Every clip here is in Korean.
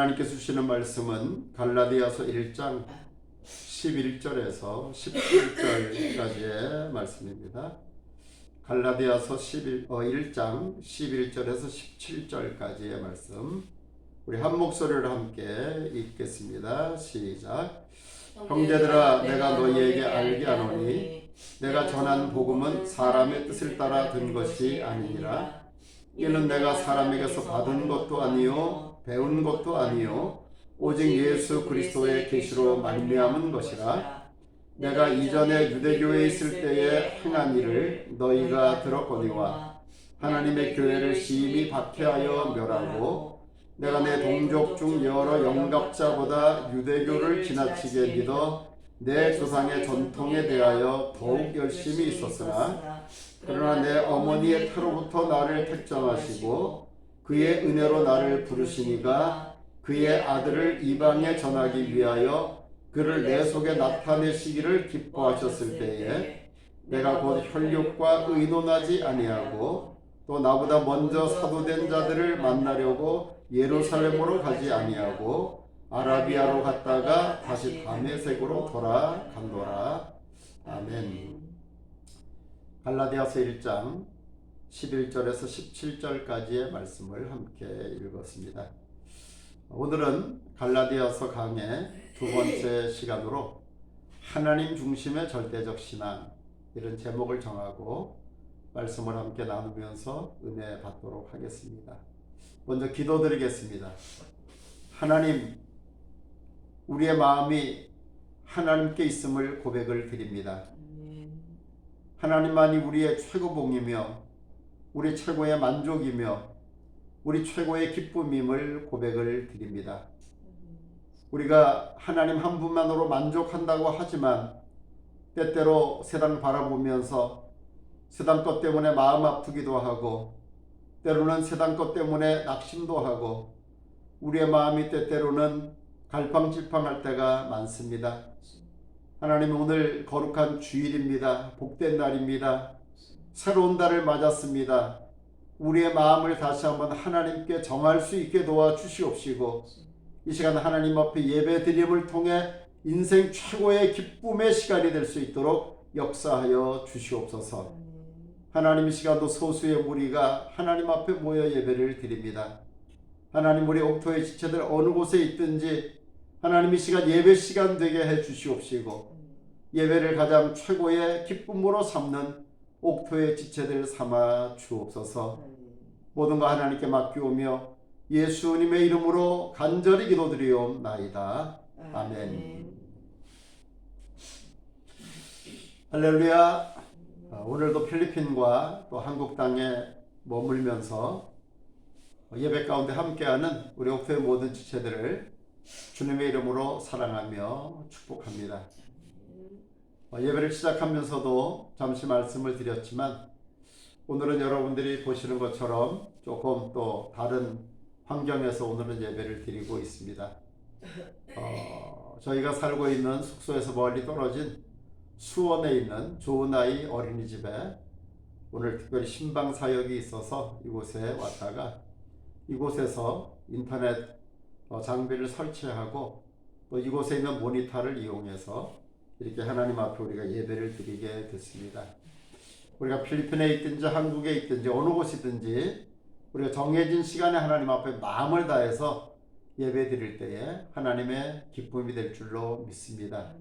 하나님께서 주시는 말씀은 갈라디아서 1장 11절에서 17절까지의 말씀입니다. 갈라디아서 1장 11절에서 17절까지의 말씀, 우리 한 목소리를 함께 읽겠습니다. 시작. 형제들아, 내가 너희에게 알게 하노니 내가 전한 복음은 사람의 뜻을 따라 든 것이 아니니라. 이는 내가 사람에게서 받은 것도 아니요 배운 것도 아니요 오직 예수 그리스도의 계시로 말미암은 것이라. 내가 이전에 유대교에 있을 때에 행한 일을 너희가 들었거니와 하나님의 교회를 심히 박해하여 멸하고 내가 내 동족 중 여러 영각자보다 유대교를 지나치게 믿어 내 조상의 전통에 대하여 더욱 열심히 있었으나 그러나 내 어머니의 태로부터 나를 택정하시고 그의 은혜로 나를 부르시니가 그의 아들을 이방에 전하기 위하여 그를 내 속에 나타내시기를 기뻐하셨을 때에 내가 곧 혈육과 의논하지 아니하고 또 나보다 먼저 사도된 자들을 만나려고 예루살렘으로 가지 아니하고 아라비아로 갔다가 다시 다메섹으로 돌아간도라. 아멘. 갈라디아서 1장 11절에서 17절까지의 말씀을 함께 읽었습니다. 오늘은 갈라디아서 강의 두 번째 시간으로 하나님 중심의 절대적 신앙, 이런 제목을 정하고 말씀을 함께 나누면서 은혜 받도록 하겠습니다. 먼저 기도드리겠습니다. 하나님, 우리의 마음이 하나님께 있음을 고백을 드립니다. 하나님만이 우리의 최고봉이며 우리 최고의 만족이며 우리 최고의 기쁨임을 고백을 드립니다. 우리가 하나님 한 분만으로 만족한다고 하지만 때때로 세상 바라보면서 세상 것 때문에 마음 아프기도 하고 때로는 세상 것 때문에 낙심도 하고 우리의 마음이 때때로는 갈팡질팡할 때가 많습니다. 하나님, 오늘 거룩한 주일입니다. 복된 날입니다. 새로운 달을 맞았습니다. 우리의 마음을 다시 한번 하나님께 정할 수 있게 도와주시옵시고 이 시간 하나님 앞에 예배드림을 통해 인생 최고의 기쁨의 시간이 될 수 있도록 역사하여 주시옵소서. 하나님, 이 시간도 소수의 무리가 하나님 앞에 모여 예배를 드립니다. 하나님, 우리 옥토의 지체들 어느 곳에 있든지 하나님 이 시간 예배 시간 되게 해 주시옵시고 예배를 가장 최고의 기쁨으로 삼는 옥토의 지체들 삼아 주옵소서. 모든 거 하나님께 맡기오며 예수님의 이름으로 간절히 기도드리옵나이다. 아멘. 할렐루야. 오늘도 필리핀과 또 한국 땅에 머물면서 예배 가운데 함께하는 우리 옥토의 모든 지체들을 주님의 이름으로 사랑하며 축복합니다. 예배를 시작하면서도 잠시 말씀을 드렸지만 오늘은 여러분들이 보시는 것처럼 조금 또 다른 환경에서 오늘은 예배를 드리고 있습니다. 저희가 살고 있는 숙소에서 멀리 떨어진 수원에 있는 좋은 아이 어린이집에 오늘 특별히 신방 사역이 있어서 이곳에 왔다가 이곳에서 인터넷 장비를 설치하고 또 이곳에 있는 모니터를 이용해서 이렇게 하나님 앞에 우리가 예배를 드리게 됐습니다. 우리가 필리핀에 있든지 한국에 있든지 어느 곳이든지 우리가 정해진 시간에 하나님 앞에 마음을 다해서 예배 드릴 때에 하나님의 기쁨이 될 줄로 믿습니다.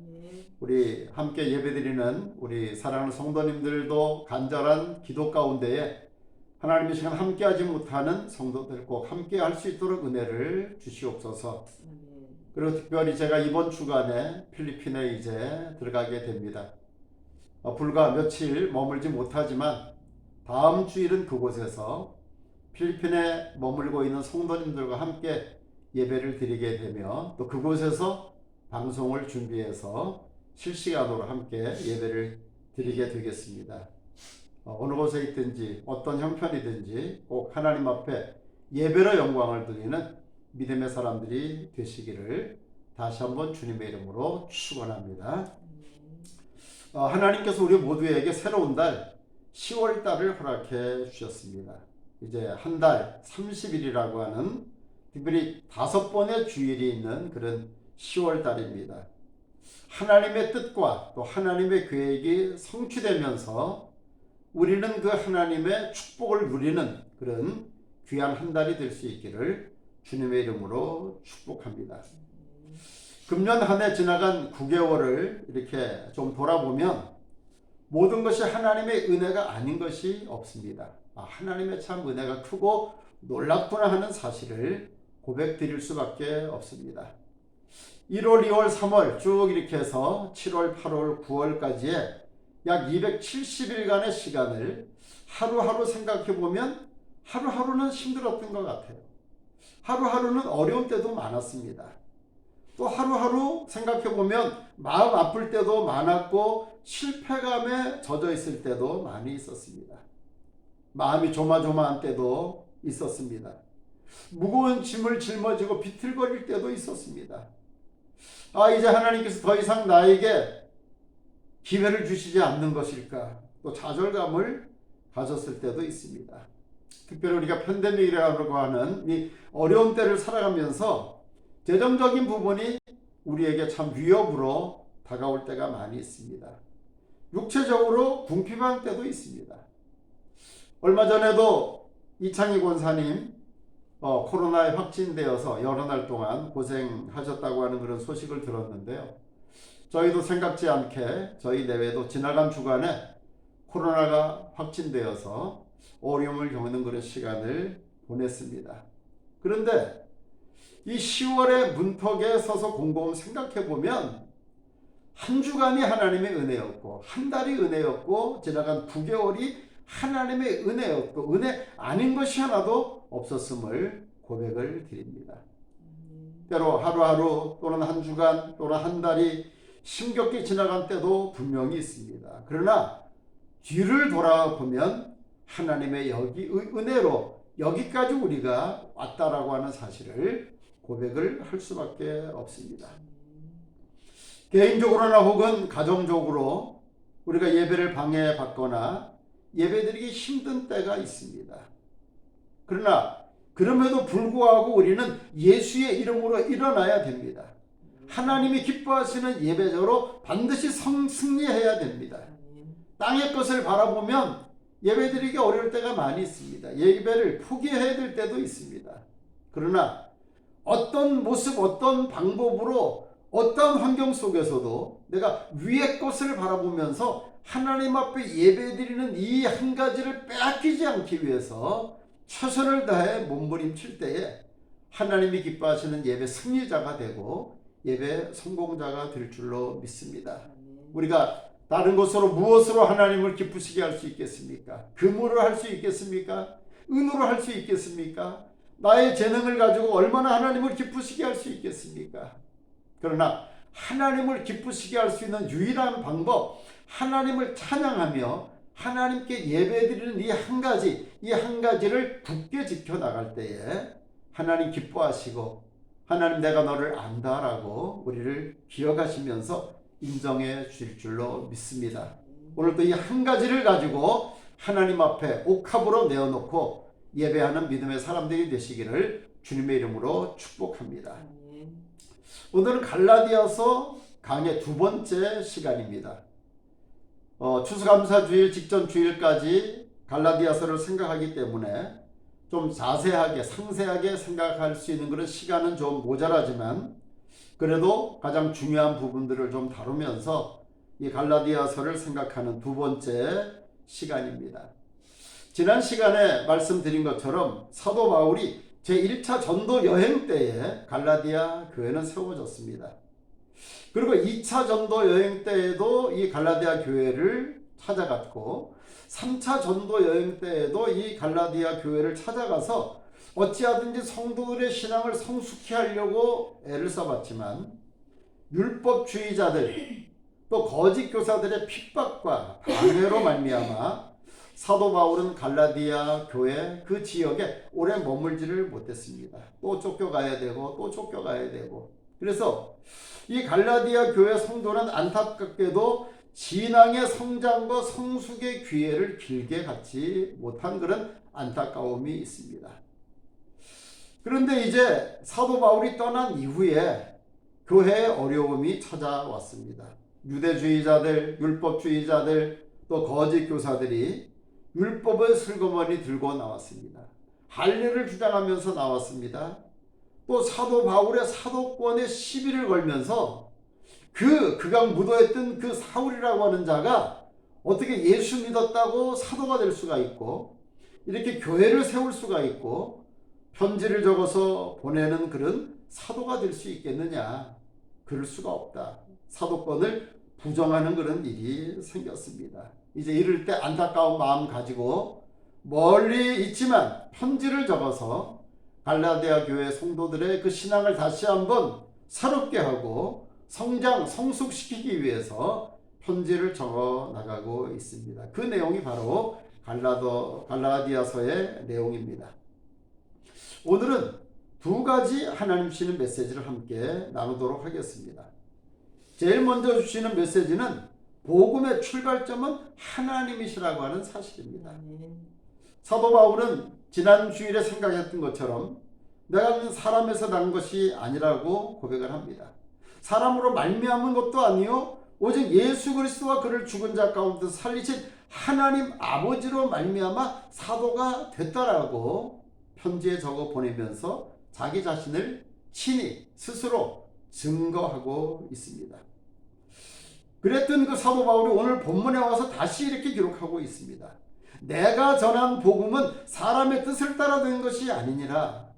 우리 함께 예배 드리는 우리 사랑하는 성도님들도 간절한 기도 가운데에 하나님의 시간 함께 하지 못하는 성도들 꼭 함께 할 수 있도록 은혜를 주시옵소서. 그리고 특별히 제가 이번 주간에 필리핀에 이제 들어가게 됩니다. 불과 며칠 머물지 못하지만 다음 주일은 그곳에서 필리핀에 머물고 있는 성도님들과 함께 예배를 드리게 되며 또 그곳에서 방송을 준비해서 실시간으로 함께 예배를 드리게 되겠습니다. 어느 곳에 있든지 어떤 형편이든지 꼭 하나님 앞에 예배로 영광을 드리는 믿음의 사람들이 되시기를 다시 한번 주님의 이름으로 축원합니다. 하나님께서 우리 모두에게 새로운 달 10월 달을 허락해 주셨습니다. 이제 한 달 30일이라고 하는 특별히 5번의 주일이 있는 그런 10월 달입니다. 하나님의 뜻과 또 하나님의 계획이 성취되면서 우리는 그 하나님의 축복을 누리는 그런 귀한 한 달이 될 수 있기를 주님의 이름으로 축복합니다. 금년 한 해 지나간 9개월을 이렇게 좀 돌아보면 모든 것이 하나님의 은혜가 아닌 것이 없습니다. 하나님의 참 은혜가 크고 놀랍구나 하는 사실을 고백드릴 수밖에 없습니다. 1월, 2월, 3월 쭉 이렇게 해서 7월, 8월, 9월까지의 약 270일간의 시간을 하루하루 생각해 보면 하루하루는 힘들었던 것 같아요. 하루하루는 어려운 때도 많았습니다. 또 하루하루 생각해 보면 마음 아플 때도 많았고 실패감에 젖어 있을 때도 많이 있었습니다. 마음이 조마조마한 때도 있었습니다. 무거운 짐을 짊어지고 비틀거릴 때도 있었습니다. 이제 하나님께서 더 이상 나에게 기회를 주시지 않는 것일까? 또 좌절감을 가졌을 때도 있습니다. 특별히 우리가 팬데믹이라고 하는 이 어려운 때를 살아가면서 재정적인 부분이 우리에게 참 위협으로 다가올 때가 많이 있습니다. 육체적으로 궁핍한 때도 있습니다. 얼마 전에도 이창희 권사님 코로나에 확진되어서 여러 날 동안 고생하셨다고 하는 그런 소식을 들었는데요. 저희도 생각지 않게 저희 내외도 지나간 주간에 코로나가 확진되어서 어려움을 겪는 그런 시간을 보냈습니다. 그런데 이 10월의 문턱에 서서 곰곰 생각해 보면 한 주간이 하나님의 은혜였고 한 달이 은혜였고 지나간 9개월이 하나님의 은혜였고 은혜 아닌 것이 하나도 없었음을 고백을 드립니다. 때로 하루하루 또는 한 주간 또는 한 달이 힘겹게 지나간 때도 분명히 있습니다. 그러나 뒤를 돌아보면 하나님의 은혜로 여기까지 우리가 왔다라고 하는 사실을 고백을 할 수밖에 없습니다. 개인적으로나 혹은 가정적으로 우리가 예배를 방해받거나 예배드리기 힘든 때가 있습니다. 그러나 그럼에도 불구하고 우리는 예수의 이름으로 일어나야 됩니다. 하나님이 기뻐하시는 예배자로 반드시 승리해야 됩니다. 땅의 것을 바라보면 예배드리기 어려울 때가 많이 있습니다. 예배를 포기해야 될 때도 있습니다. 그러나 어떤 모습, 어떤 방법으로, 어떤 환경 속에서도 내가 위의 것을 바라보면서 하나님 앞에 예배드리는 이 한 가지를 빼앗기지 않기 위해서 최선을 다해 몸부림칠 때에 하나님이 기뻐하시는 예배 승리자가 되고 예배 성공자가 될 줄로 믿습니다. 우리가 다른 것으로 무엇으로 하나님을 기쁘시게 할 수 있겠습니까? 금으로 할 수 있겠습니까? 은으로 할 수 있겠습니까? 나의 재능을 가지고 얼마나 하나님을 기쁘시게 할 수 있겠습니까? 그러나 하나님을 기쁘시게 할 수 있는 유일한 방법, 하나님을 찬양하며 하나님께 예배드리는 이 한 가지를 굳게 지켜나갈 때에 하나님 기뻐하시고 하나님 내가 너를 안다라고 우리를 기억하시면서 인정해 주실 줄로 믿습니다. 오늘도 이 한 가지를 가지고 하나님 앞에 옥합으로 내어놓고 예배하는 믿음의 사람들이 되시기를 주님의 이름으로 축복합니다. 오늘은 갈라디아서 강의 2번째 시간입니다. 추수감사주일 직전 주일까지 갈라디아서를 생각하기 때문에 좀 자세하게 상세하게 생각할 수 있는 그런 시간은 좀 모자라지만 그래도 가장 중요한 부분들을 좀 다루면서 이 갈라디아서를 생각하는 2번째 시간입니다. 지난 시간에 말씀드린 것처럼 사도 바울이 제1차 전도 여행 때에 갈라디아 교회는 세워졌습니다. 그리고 2차 전도 여행 때에도 이 갈라디아 교회를 찾아갔고 3차 전도 여행 때에도 이 갈라디아 교회를 찾아가서 어찌하든지 성도들의 신앙을 성숙히 하려고 애를 써봤지만 율법주의자들 또 거짓 교사들의 핍박과 방해로 말미암아 사도 바울은 갈라디아 교회 그 지역에 오래 머물지를 못했습니다. 또 쫓겨가야 되고 또 쫓겨가야 되고 그래서 이 갈라디아 교회 성도는 안타깝게도 신앙의 성장과 성숙의 기회를 길게 갖지 못한 그런 안타까움이 있습니다. 그런데 이제 사도 바울이 떠난 이후에 교회에 어려움이 찾아왔습니다. 유대주의자들, 율법주의자들, 또 거짓 교사들이 율법을 슬그머니 들고 나왔습니다. 할례를 주장하면서 나왔습니다. 또 사도 바울의 사도권에 시비를 걸면서 그가 묻어있던 그 사울이라고 하는 자가 어떻게 예수 믿었다고 사도가 될 수가 있고 이렇게 교회를 세울 수가 있고 편지를 적어서 보내는 그런 사도가 될 수 있겠느냐. 그럴 수가 없다. 사도권을 부정하는 그런 일이 생겼습니다. 이제 이럴 때 안타까운 마음 가지고 멀리 있지만 편지를 적어서 갈라디아 교회 성도들의 그 신앙을 다시 한번 새롭게 하고 성숙시키기 위해서 편지를 적어 나가고 있습니다. 그 내용이 바로 갈라디아서의 내용입니다. 오늘은 두 가지 하나님 주시는 메시지를 함께 나누도록 하겠습니다. 제일 먼저 주시는 메시지는 복음의 출발점은 하나님이시라고 하는 사실입니다. 사도 바울은 지난 주일에 생각했던 것처럼 내가 사람에서 난 것이 아니라고 고백을 합니다. 사람으로 말미암은 것도 아니요 오직 예수 그리스도와 그를 죽은 자 가운데서 살리신 하나님 아버지로 말미암아 사도가 됐다라고 편지에 적어 보내면서 자기 자신을 친히 스스로 증거하고 있습니다. 그랬던 그 사도 바울이 오늘 본문에 와서 다시 이렇게 기록하고 있습니다. 내가 전한 복음은 사람의 뜻을 따라 된 것이 아니니라.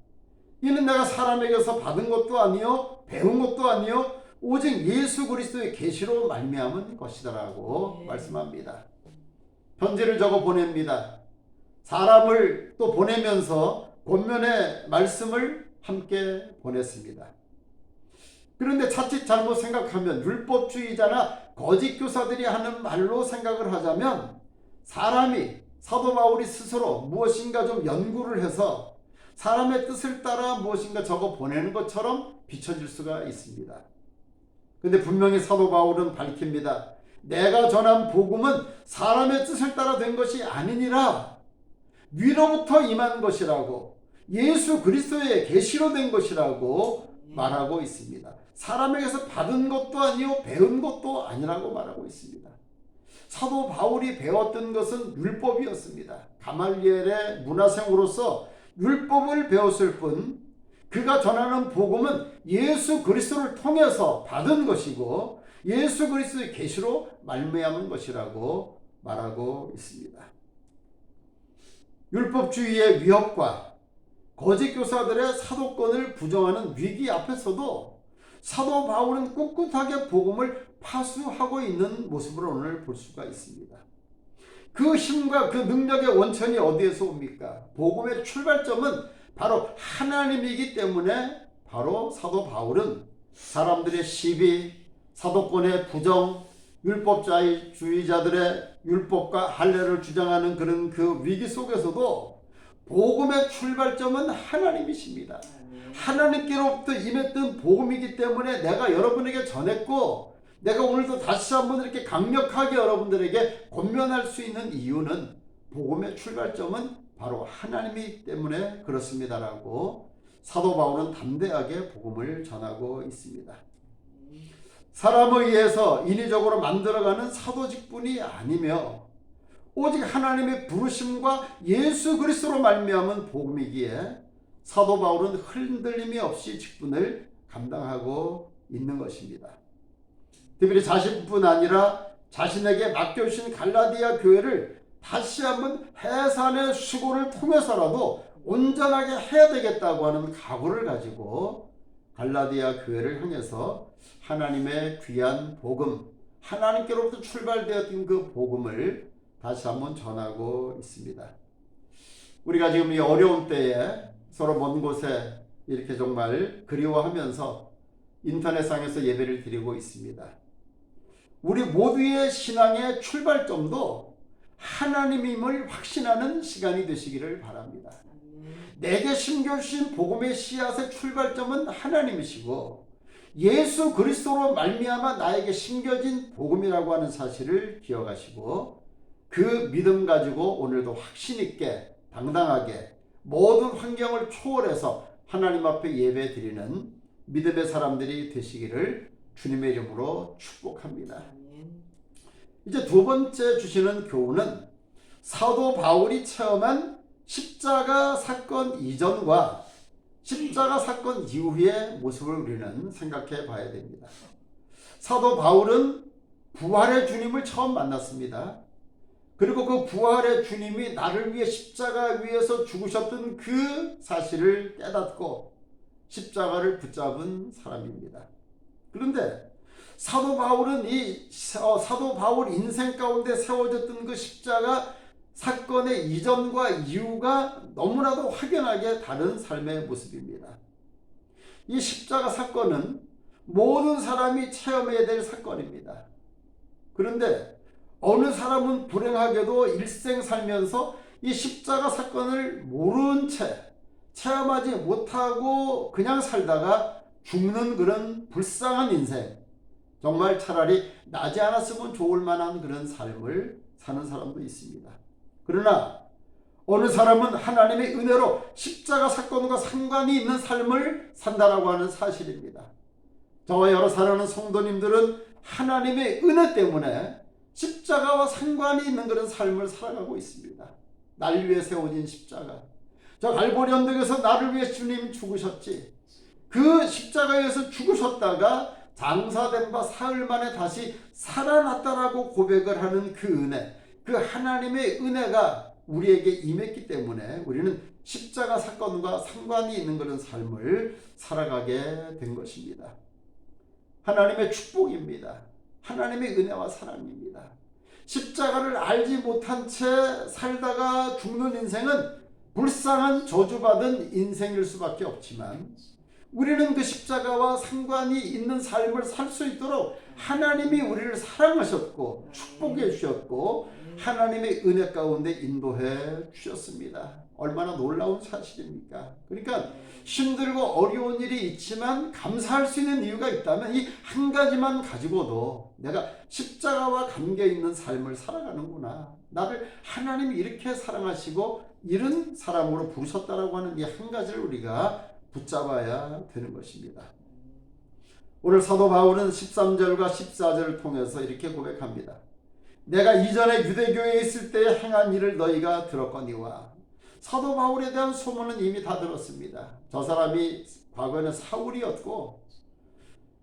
이는 내가 사람에게서 받은 것도 아니요 배운 것도 아니요 오직 예수 그리스도의 계시로 말미암은 것이다라고 말씀합니다. 편지를 적어 보냅니다. 사람을 또 보내면서 권면의 말씀을 함께 보냈습니다. 그런데 자칫 잘못 생각하면 율법주의자나 거짓 교사들이 하는 말로 생각을 하자면 사람이 사도 바울이 스스로 무엇인가 좀 연구를 해서 사람의 뜻을 따라 무엇인가 적어 보내는 것처럼 비춰질 수가 있습니다. 근데 분명히 사도 바울은 밝힙니다. 내가 전한 복음은 사람의 뜻을 따라 된 것이 아니니라. 위로부터 임한 것이라고 예수 그리스도의 계시로 된 것이라고 말하고 있습니다. 사람에게서 받은 것도 아니요 배운 것도 아니라고 말하고 있습니다. 사도 바울이 배웠던 것은 율법이었습니다. 가말리엘의 문화생으로서 율법을 배웠을 뿐 그가 전하는 복음은 예수 그리스도를 통해서 받은 것이고 예수 그리스도의 계시로 말미암은 것이라고 말하고 있습니다. 율법주의의 위협과 거짓 교사들의 사도권을 부정하는 위기 앞에서도 사도 바울은 꿋꿋하게 복음을 파수하고 있는 모습을 오늘 볼 수가 있습니다. 그 힘과 그 능력의 원천이 어디에서 옵니까? 복음의 출발점은 바로 하나님이기 때문에 바로 사도 바울은 사람들의 시비, 사도권의 부정, 율법주의자들의 율법과 할례를 주장하는 그런 그 위기 속에서도 복음의 출발점은 하나님이십니다. 하나님께로부터 임했던 복음이기 때문에 내가 여러분에게 전했고 내가 오늘도 다시 한번 이렇게 강력하게 여러분들에게 권면할 수 있는 이유는 복음의 출발점은 바로 하나님이기 때문에 그렇습니다라고 사도 바울은 담대하게 복음을 전하고 있습니다. 사람에 의해서 인위적으로 만들어가는 사도직분이 아니며 오직 하나님의 부르심과 예수 그리스도로 말미암은 복음이기에 사도 바울은 흔들림이 없이 직분을 감당하고 있는 것입니다. 특별히 자신뿐 아니라 자신에게 맡겨주신 갈라디아 교회를 다시 한번 해산의 수고를 통해서라도 온전하게 해야 되겠다고 하는 각오를 가지고 갈라디아 교회를 향해서 하나님의 귀한 복음, 하나님께로부터 출발되었던 그 복음을 다시 한번 전하고 있습니다. 우리가 지금 이 어려운 때에 서로 먼 곳에 이렇게 정말 그리워하면서 인터넷상에서 예배를 드리고 있습니다. 우리 모두의 신앙의 출발점도 하나님임을 확신하는 시간이 되시기를 바랍니다. 내게 심겨주신 복음의 씨앗의 출발점은 하나님이시고 예수 그리스도로 말미암아 나에게 심겨진 복음이라고 하는 사실을 기억하시고 그 믿음 가지고 오늘도 확신 있게 당당하게 모든 환경을 초월해서 하나님 앞에 예배 드리는 믿음의 사람들이 되시기를 주님의 이름으로 축복합니다. 이제 두 번째 주시는 교훈은 사도 바울이 체험한 십자가 사건 이전과 십자가 사건 이후의 모습을 우리는 생각해 봐야 됩니다. 사도 바울은 부활의 주님을 처음 만났습니다. 그리고 그 부활의 주님이 나를 위해 십자가 위에서 죽으셨던 그 사실을 깨닫고 십자가를 붙잡은 사람입니다. 그런데 사도 바울은 사도 바울 인생 가운데 세워졌던 그 십자가 사건의 이전과 이후가 너무나도 확연하게 다른 삶의 모습입니다. 이 십자가 사건은 모든 사람이 체험해야 될 사건입니다. 그런데 어느 사람은 불행하게도 일생 살면서 이 십자가 사건을 모른 채 체험하지 못하고 그냥 살다가 죽는 그런 불쌍한 인생, 정말 차라리 나지 않았으면 좋을 만한 그런 삶을 사는 사람도 있습니다. 그러나 어느 사람은 하나님의 은혜로 십자가 사건과 상관이 있는 삶을 산다라고 하는 사실입니다. 저와 여러 사랑하는 성도님들은 하나님의 은혜 때문에 십자가와 상관이 있는 그런 삶을 살아가고 있습니다. 날 위해 세워진 십자가. 저 갈보리 언덕에서 나를 위해 주님 죽으셨지. 그 십자가에서 죽으셨다가 장사된 바 사흘 만에 다시 살아났다라고 고백을 하는 그 은혜, 그 하나님의 은혜가 우리에게 임했기 때문에 우리는 십자가 사건과 상관이 있는 그런 삶을 살아가게 된 것입니다. 하나님의 축복입니다. 하나님의 은혜와 사랑입니다. 십자가를 알지 못한 채 살다가 죽는 인생은 불쌍한 저주받은 인생일 수밖에 없지만 우리는 그 십자가와 상관이 있는 삶을 살 수 있도록 하나님이 우리를 사랑하셨고 축복해 주셨고 하나님의 은혜 가운데 인도해 주셨습니다. 얼마나 놀라운 사실입니까? 그러니까 힘들고 어려운 일이 있지만 감사할 수 있는 이유가 있다면 이 한 가지만 가지고도 내가 십자가와 관계 있는 삶을 살아가는구나. 나를 하나님이 이렇게 사랑하시고 이런 사람으로 부르셨다라고 하는 이 한 가지를 우리가 붙잡아야 되는 것입니다. 오늘 사도 바울은 13절과 14절을 통해서 이렇게 고백합니다. 내가 이전에 유대교에 있을 때 행한 일을 너희가 들었거니와. 사도 바울에 대한 소문은 이미 다 들었습니다. 저 사람이 과거에는 사울이었고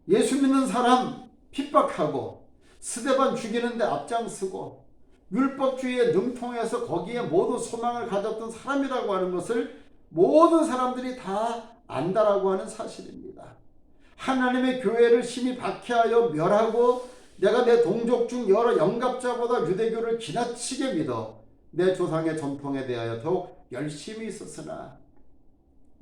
예수 믿는 사람 핍박하고 스데반 죽이는데 앞장서고 율법주의에 능통해서 거기에 모든 소망을 가졌던 사람이라고 하는 것을 모든 사람들이 다 안다라고 하는 사실입니다. 하나님의 교회를 심히 박해하여 멸하고 내가 내 동족 중 여러 영갑자보다 유대교를 지나치게 믿어 내 조상의 전통에 대하여 더욱 열심히 있었으나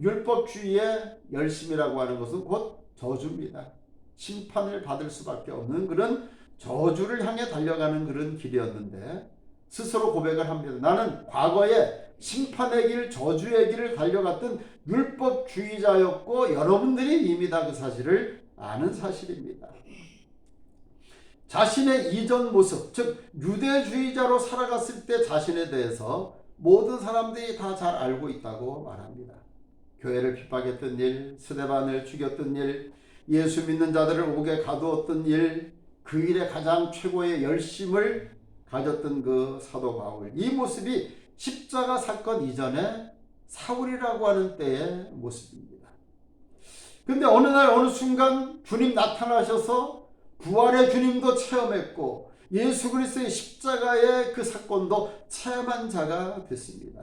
율법주의의 열심이라고 하는 것은 곧 저주입니다. 심판을 받을 수밖에 없는 그런 저주를 향해 달려가는 그런 길이었는데 스스로 고백을 합니다. 나는 과거에 심판의 길, 저주의 길을 달려갔던 율법주의자였고 여러분들이 이미 다 그 사실을 아는 사실입니다. 자신의 이전 모습, 즉 유대주의자로 살아갔을 때 자신에 대해서 모든 사람들이 다 잘 알고 있다고 말합니다. 교회를 핍박했던 일, 스데반을 죽였던 일, 예수 믿는 자들을 옥에 가두었던 일, 그 일에 가장 최고의 열심을 가졌던 그 사도 바울, 이 모습이 십자가 사건 이전에 사울이라고 하는 때의 모습입니다. 근데 어느 날 어느 순간 주님 나타나셔서 부활의 주님도 체험했고 예수 그리스도의 십자가의 그 사건도 체험한 자가 됐습니다.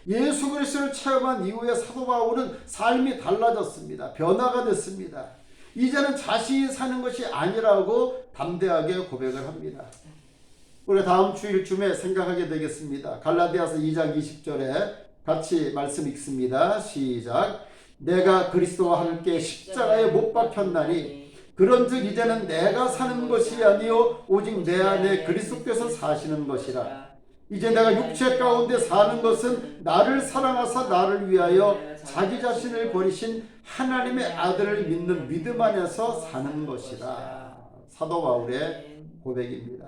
예수 그리스도를 체험한 이후에 사도 바울은 삶이 달라졌습니다. 변화가 됐습니다. 이제는 자신이 사는 것이 아니라고 담대하게 고백을 합니다. 우리 다음 주일쯤에 생각하게 되겠습니다. 갈라디아서 2장 20절에 같이 말씀 읽습니다. 시작. 내가 그리스도와 함께 십자가에 못 박혔나니 그런즉 이제는 내가 사는 것이 아니요 오직 내 안에 그리스도께서 사시는 것이라. 이제 내가 육체 가운데 사는 것은 나를 사랑하사 나를 위하여 자기 자신을 버리신 하나님의 아들을 믿는 믿음 안에서 사는 것이라. 사도 바울의 고백입니다.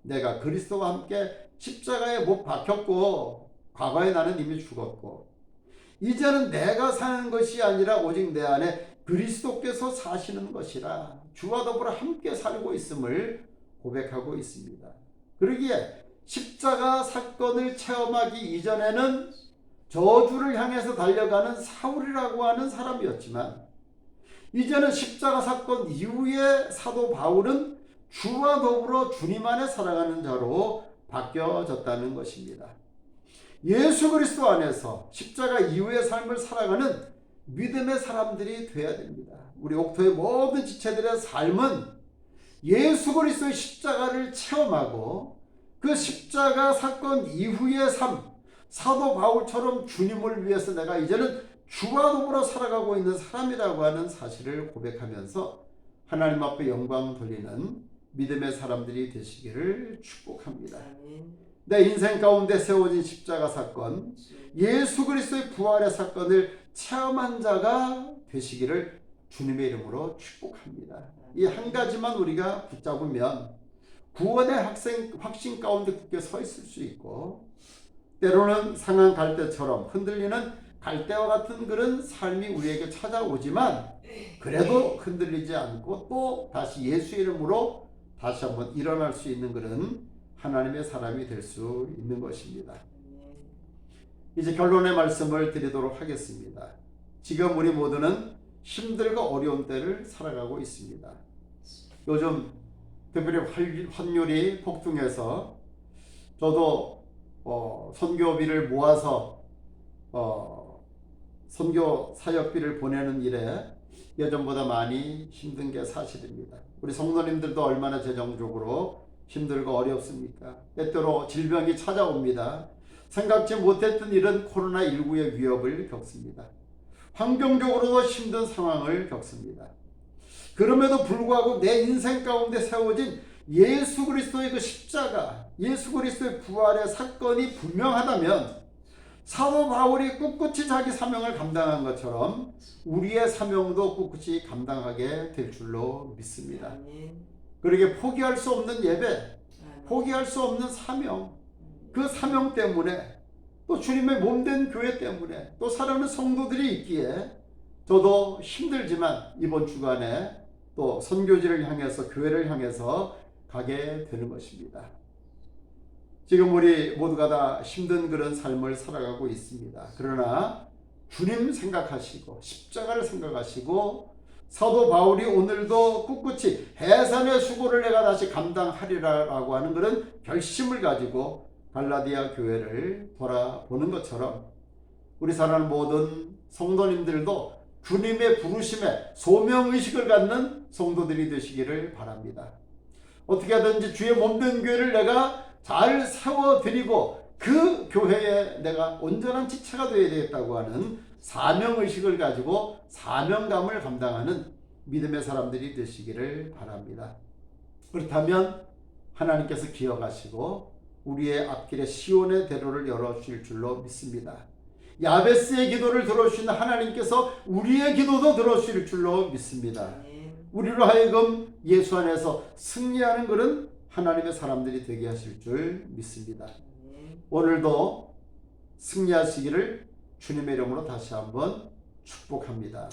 내가 그리스도와 함께 십자가에 못 박혔고 과거에 나는 이미 죽었고 이제는 내가 사는 것이 아니라 오직 내 안에 그리스도께서 사시는 것이라. 주와 더불어 함께 살고 있음을 고백하고 있습니다. 그러기에 십자가 사건을 체험하기 이전에는 저주를 향해서 달려가는 사울이라고 하는 사람이었지만, 이제는 십자가 사건 이후에 사도 바울은 주와 더불어 주님 안에 살아가는 자로 바뀌어졌다는 것입니다. 예수 그리스도 안에서 십자가 이후의 삶을 살아가는 믿음의 사람들이 되어야 됩니다. 우리 옥토의 모든 지체들의 삶은 예수 그리스도의 십자가를 체험하고 그 십자가 사건 이후의 삶, 사도 바울처럼 주님을 위해서 내가 이제는 주와 더불어 살아가고 있는 사람이라고 하는 사실을 고백하면서 하나님 앞에 영광 돌리는 믿음의 사람들이 되시기를 축복합니다. 내 인생 가운데 세워진 십자가 사건, 예수 그리스도의 부활의 사건을 체험한 자가 되시기를 주님의 이름으로 축복합니다. 이 한 가지만 우리가 붙잡으면 구원의 확신 가운데 굳게 서 있을 수 있고, 때로는 상한 갈대처럼 흔들리는 갈대와 같은 그런 삶이 우리에게 찾아오지만 그래도 흔들리지 않고 또 다시 예수 이름으로 다시 한번 일어날 수 있는 그런 하나님의 사람이 될 수 있는 것입니다. 이제 결론의 말씀을 드리도록 하겠습니다. 지금 우리 모두는 힘들고 어려운 때를 살아가고 있습니다. 요즘 특별히 환율이 폭등해서 저도 선교비를 모아서 선교 사역비를 보내는 일에 예전보다 많이 힘든 게 사실입니다. 우리 성도님들도 얼마나 재정적으로 힘들고 어렵습니까? 때때로 질병이 찾아옵니다. 생각지 못했던 이런 코로나19의 위협을 겪습니다. 환경적으로도 힘든 상황을 겪습니다. 그럼에도 불구하고 내 인생 가운데 세워진 예수 그리스도의 그 십자가, 예수 그리스도의 부활의 사건이 분명하다면 사도 바울이 꿋꿋이 자기 사명을 감당한 것처럼 우리의 사명도 꿋꿋이 감당하게 될 줄로 믿습니다. 그러게 포기할 수 없는 예배, 포기할 수 없는 사명, 그 사명 때문에 또 주님의 몸된 교회 때문에 또 사랑하는 성도들이 있기에 저도 힘들지만 이번 주간에 또 선교지를 향해서 교회를 향해서 가게 되는 것입니다. 지금 우리 모두가 다 힘든 그런 삶을 살아가고 있습니다. 그러나 주님 생각하시고 십자가를 생각하시고 사도 바울이 오늘도 꿋꿋이 해산의 수고를 내가 다시 감당하리라고 하는 그런 결심을 가지고 갈라디아 교회를 돌아보는 것처럼 우리 사랑하는 모든 성도님들도 주님의 부르심에 소명의식을 갖는 성도들이 되시기를 바랍니다. 어떻게 하든지 주의 몸된 교회를 내가 잘 세워드리고 그 교회에 내가 온전한 지체가 되어야 되겠다고 하는 사명의식을 가지고 사명감을 감당하는 믿음의 사람들이 되시기를 바랍니다. 그렇다면 하나님께서 기억하시고 우리의 앞길에 시온의 대로를 열어주실 줄로 믿습니다. 야베스의 기도를 들어주신 하나님께서 우리의 기도도 들어주실 줄로 믿습니다. 우리로 하여금 예수 안에서 승리하는 그런 하나님의 사람들이 되게 하실 줄 믿습니다. 오늘도 승리하시기를 주님의 이름으로 다시 한번 축복합니다.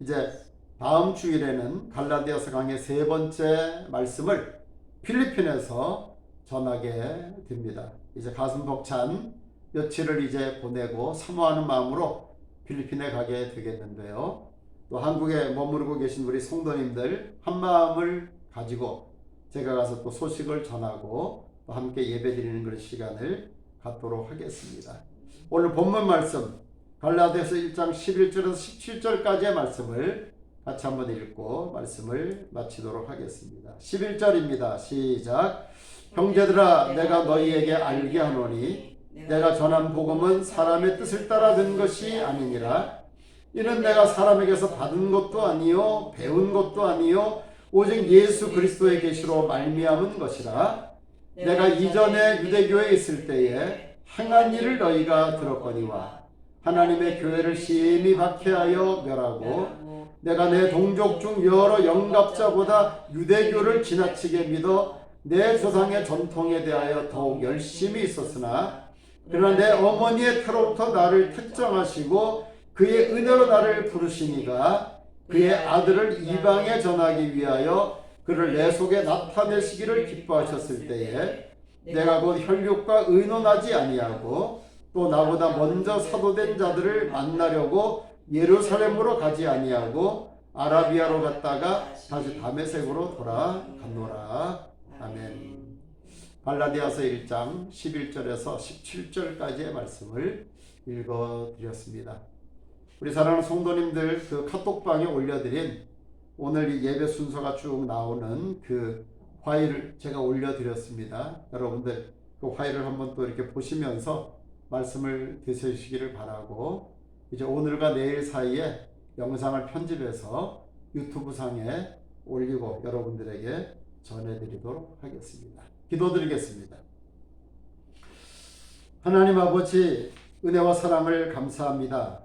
이제 다음 주일에는 갈라디아서 강의 세 번째 말씀을 필리핀에서 전하게 됩니다. 이제 가슴 벅찬 며칠을 이제 보내고 사모하는 마음으로 필리핀에 가게 되겠는데요. 또 한국에 머무르고 계신 우리 성도님들 한 마음을 가지고 제가 가서 또 소식을 전하고 또 함께 예배드리는 그런 시간을 갖도록 하겠습니다. 오늘 본문 말씀 갈라디아서 1장 11절에서 17절까지의 말씀을 같이 한번 읽고 말씀을 마치도록 하겠습니다. 11절입니다. 시작. 형제들아 내가 너희에게 알게 하노니 내가 전한 복음은 사람의 뜻을 따라 된 것이 아니니라. 이는 내가 사람에게서 받은 것도 아니요 배운 것도 아니요 오직 예수 그리스도의 계시로 말미암은 것이라. 내가 이전에 유대교에 있을 때에 행한 일을 너희가 들었거니와 하나님의 교회를 심히 박해하여 멸하고 내가 내 동족 중 여러 영갑자보다 유대교를 지나치게 믿어 내 조상의 전통에 대하여 더욱 열심히 있었으나 그러나 내 어머니의 태로부터 나를 택정하시고 그의 은혜로 나를 부르시니가 그의 아들을 이방에 전하기 위하여 그를 내 속에 나타내시기를 기뻐하셨을 때에 내가 곧 혈육과 의논하지 아니하고 또 나보다 먼저 사도된 자들을 만나려고 예루살렘으로 가지 아니하고 아라비아로 갔다가 다시 다메섹으로 돌아갔노라. 아멘. 갈라디아서 1장 11절에서 17절까지의 말씀을 읽어드렸습니다. 우리 사랑하는 성도님들, 그 카톡방에 올려드린 오늘 이 예배 순서가 쭉 나오는 그 파일을 제가 올려드렸습니다. 여러분들 그 파일을 한번 또 이렇게 보시면서 말씀을 드시기를 바라고, 이제 오늘과 내일 사이에 영상을 편집해서 유튜브 상에 올리고 여러분들에게 전해드리도록 하겠습니다. 기도드리겠습니다. 하나님 아버지, 은혜와 사랑을 감사합니다.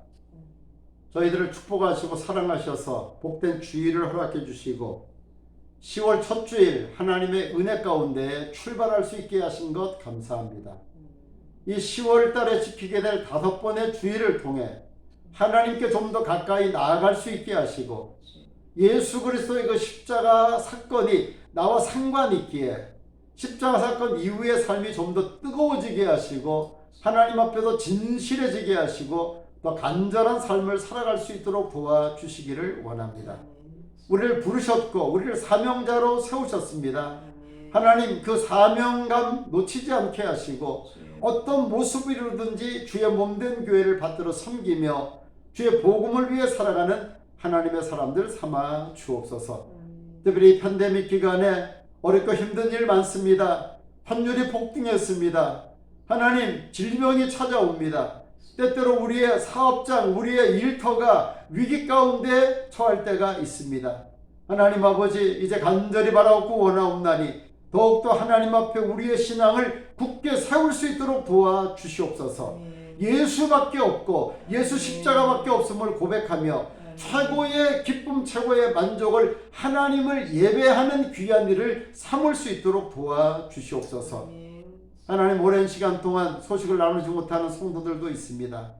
저희들을 축복하시고 사랑하셔서 복된 주일을 허락해 주시고 10월 첫 주일 하나님의 은혜 가운데 출발할 수 있게 하신 것 감사합니다. 이 10월 달에 지키게 될 5번의 주일을 통해 하나님께 좀 더 가까이 나아갈 수 있게 하시고 예수 그리스도의 그 십자가 사건이 나와 상관이 있기에 십자가 사건 이후의 삶이 좀 더 뜨거워지게 하시고 하나님 앞에서 진실해지게 하시고 더 간절한 삶을 살아갈 수 있도록 도와주시기를 원합니다. 우리를 부르셨고 우리를 사명자로 세우셨습니다. 하나님, 그 사명감 놓치지 않게 하시고 어떤 모습으로든지 주의 몸된 교회를 받들어 섬기며 주의 복음을 위해 살아가는 하나님의 사람들 삼아 주옵소서. 특별히 팬데믹 기간에 어렵고 힘든 일 많습니다. 환율이 폭등했습니다. 하나님, 질병이 찾아옵니다. 때때로 우리의 사업장, 우리의 일터가 위기 가운데 처할 때가 있습니다. 하나님 아버지, 이제 간절히 바라옵고 원하옵나니 더욱더 하나님 앞에 우리의 신앙을 굳게 세울 수 있도록 도와주시옵소서. 예수밖에 없고 예수 십자가밖에 없음을 고백하며 최고의 기쁨, 최고의 만족을 하나님을 예배하는 귀한 일을 삼을 수 있도록 도와주시옵소서. 하나님, 오랜 시간 동안 소식을 나누지 못하는 성도들도 있습니다.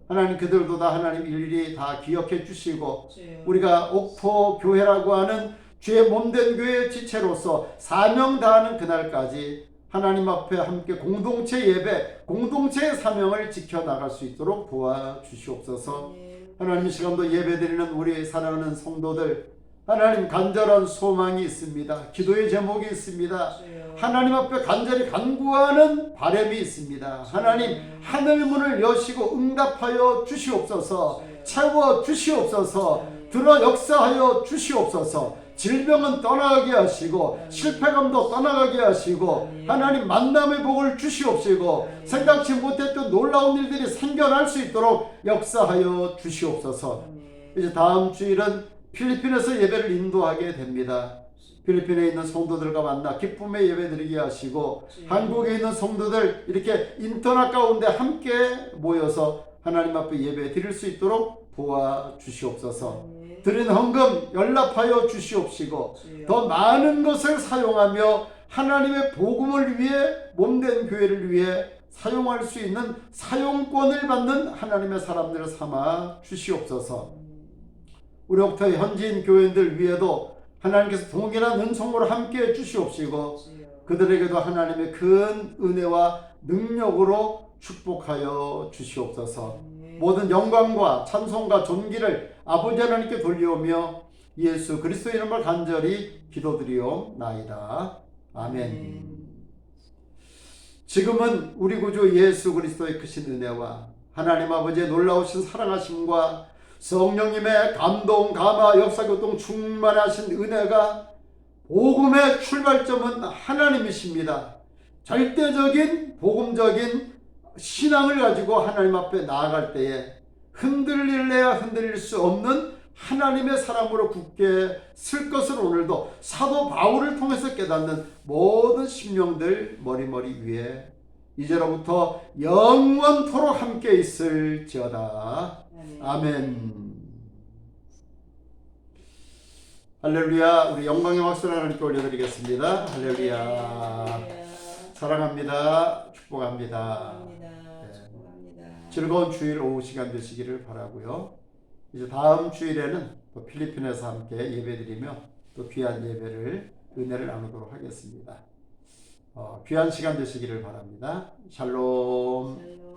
하나님, 그들도 다 하나님 일일이 다 기억해 주시고 우리가 옥토 교회라고 하는 주의 몸된 교회의 지체로서 사명 다하는 그날까지 하나님 앞에 함께 공동체 예배, 공동체의 사명을 지켜나갈 수 있도록 도와주시옵소서. 하나님, 이 시간도 예배드리는 우리 사랑하는 성도들, 하나님 간절한 소망이 있습니다. 기도의 제목이 있습니다. 하나님 앞에 간절히 간구하는 바람이 있습니다. 하나님, 하늘 문을 여시고 응답하여 주시옵소서. 채워 주시옵소서. 들어 역사하여 주시옵소서. 질병은 떠나가게 하시고 실패감도 떠나가게 하시고 하나님, 만남의 복을 주시옵시고 생각지 못했던 놀라운 일들이 생겨날 수 있도록 역사하여 주시옵소서. 이제 다음 주일은 필리핀에서 예배를 인도하게 됩니다. 필리핀에 있는 성도들과 만나 기쁨의 예배 드리게 하시고 한국에 있는 성도들 이렇게 인터넷 가운데 함께 모여서 하나님 앞에 예배 드릴 수 있도록 도와주시옵소서. 드린 헌금 연락하여 주시옵시고 더 많은 것을 사용하며 하나님의 복음을 위해 몸된 교회를 위해 사용할 수 있는 사용권을 받는 하나님의 사람들을 삼아 주시옵소서. 우리 옥토의 현지인 교인들 위에도 하나님께서 동일한 은총으로 함께해 주시옵시고 그들에게도 하나님의 큰 은혜와 능력으로 축복하여 주시옵소서. 모든 영광과 찬송과 존귀를 아버지 하나님께 돌려오며 예수 그리스도의 이름을 간절히 기도드리옵나이다. 아멘. 지금은 우리 구주 예수 그리스도의 크신 은혜와 하나님 아버지의 놀라우신 사랑하심과 성령님의 감동, 감화, 역사교통 충만하신 은혜가 복음의 출발점은 하나님이십니다. 절대적인 복음적인 신앙을 가지고 하나님 앞에 나아갈 때에 흔들릴래야 흔들릴 수 없는 하나님의 사랑으로 굳게 쓸 것을 오늘도 사도 바울을 통해서 깨닫는 모든 심령들 머리머리 위에 이제로부터 영원토록 함께 있을지어다. 아멘. 할렐루야. 우리 영광의 박수를 하나님께 올려드리겠습니다. 할렐루야. 사랑합니다. 축복합니다. 즐거운 주일 오후 시간 되시기를 바라고요. 이제 다음 주일에는 또 필리핀에서 함께 예배드리며 또 귀한 예배를 은혜를 나누도록 하겠습니다. 귀한 시간 되시기를 바랍니다. 샬롬.